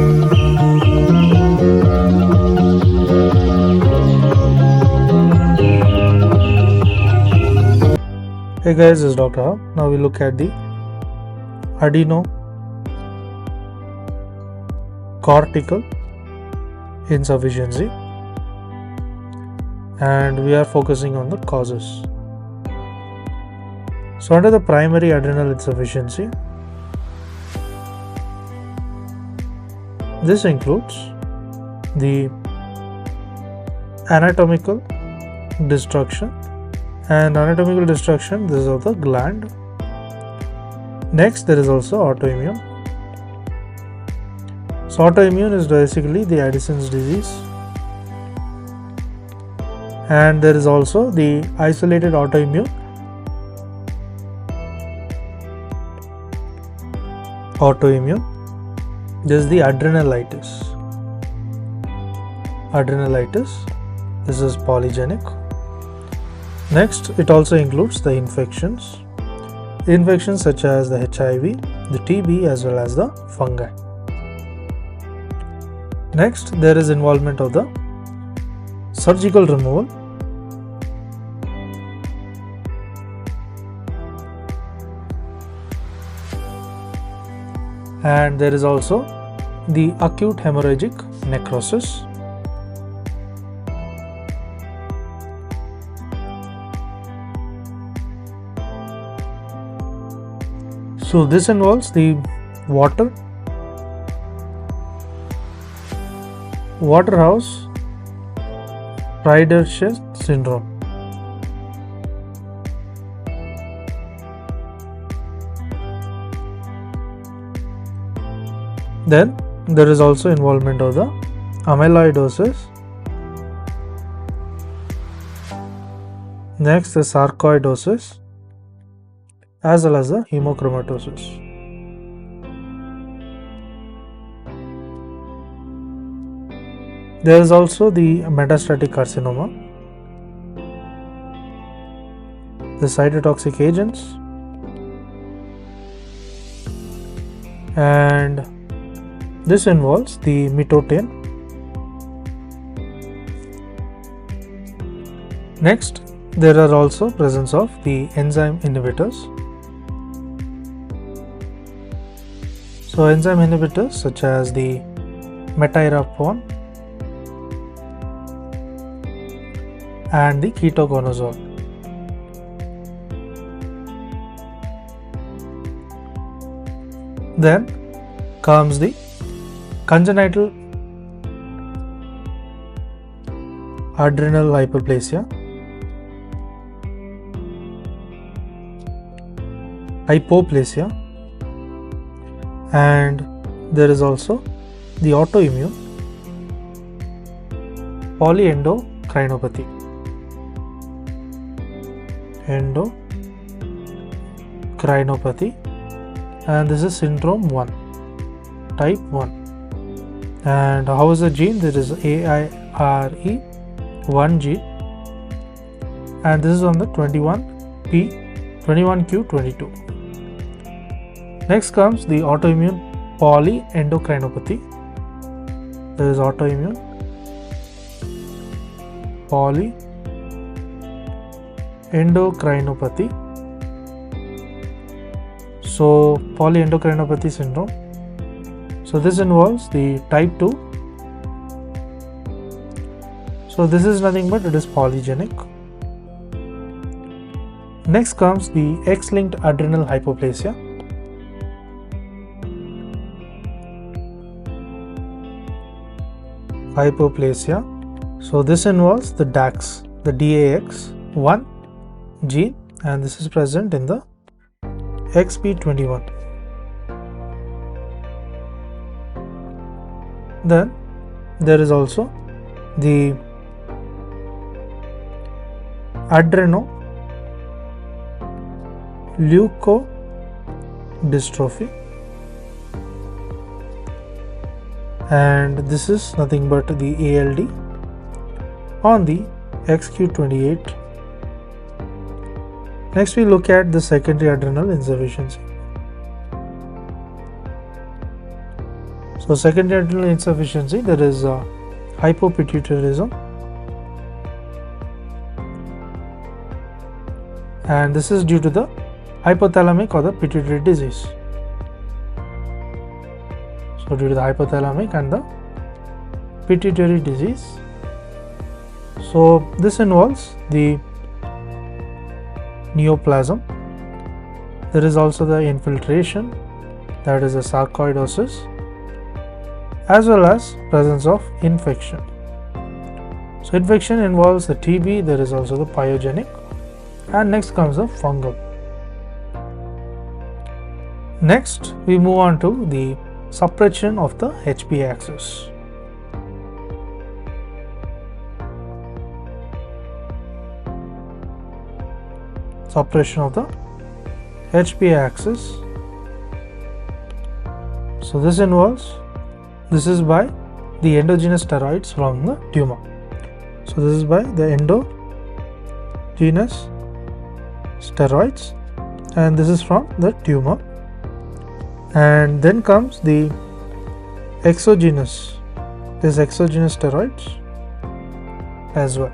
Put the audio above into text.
Hey guys, this is Dr. Hub. Now we look at the adrenocortical insufficiency, and we are focusing on the causes. So under the primary adrenal insufficiency, this includes the anatomical destruction, and anatomical destruction, this is of the gland. Next, there is also autoimmune. So autoimmune is basically the Addison's disease, and there is also the isolated autoimmune. This is the adrenalitis. This is polygenic. Next, it also includes the infections. Infections such as the HIV, the TB, as well as the fungi. Next, there is involvement of the surgical removal. And there is also the acute hemorrhagic necrosis. So this involves the Waterhouse Friedreich syndrome. Then there is also involvement of the amyloidosis. Next, the sarcoidosis, as well as the hemochromatosis. There is also the metastatic carcinoma, the cytotoxic agents, and this involves the mitotain. Next, there are also presence of the enzyme inhibitors. So enzyme inhibitors such as the metyrapone and the ketoconazole. Then comes the congenital adrenal hyperplasia, and there is also the autoimmune polyendocrinopathy. And this is syndrome 1, type 1. And how is the gene? There is AIRE1 gene, and this is on the 21q22. Next comes the autoimmune polyendocrinopathy. There is autoimmune polyendocrinopathy. So polyendocrinopathy syndrome. So this involves the type 2. So this is nothing but it is polygenic. Next comes the X-linked adrenal hypoplasia. So this involves the DAX, the DAX1 gene, and this is present in the XP21. Then there is also the adrenoleukodystrophy, and this is nothing but the ALD on the XQ28. Next, we look at the secondary adrenal insufficiency. So second genital insufficiency, there is hypopituitarism, and this is due to the hypothalamic or the pituitary disease. So due to the hypothalamic and the pituitary disease. So this involves the neoplasm. There is also the infiltration, that is a sarcoidosis, as well as presence of infection. So infection involves the TB, there is also the pyogenic, and next comes the fungal. Next we move on to the suppression of the HP axis. Suppression of the HP axis. So this is by the endogenous steroids from the tumor. So this is by the endogenous steroids, and this is from the tumor. And then comes the exogenous, this exogenous steroids as well.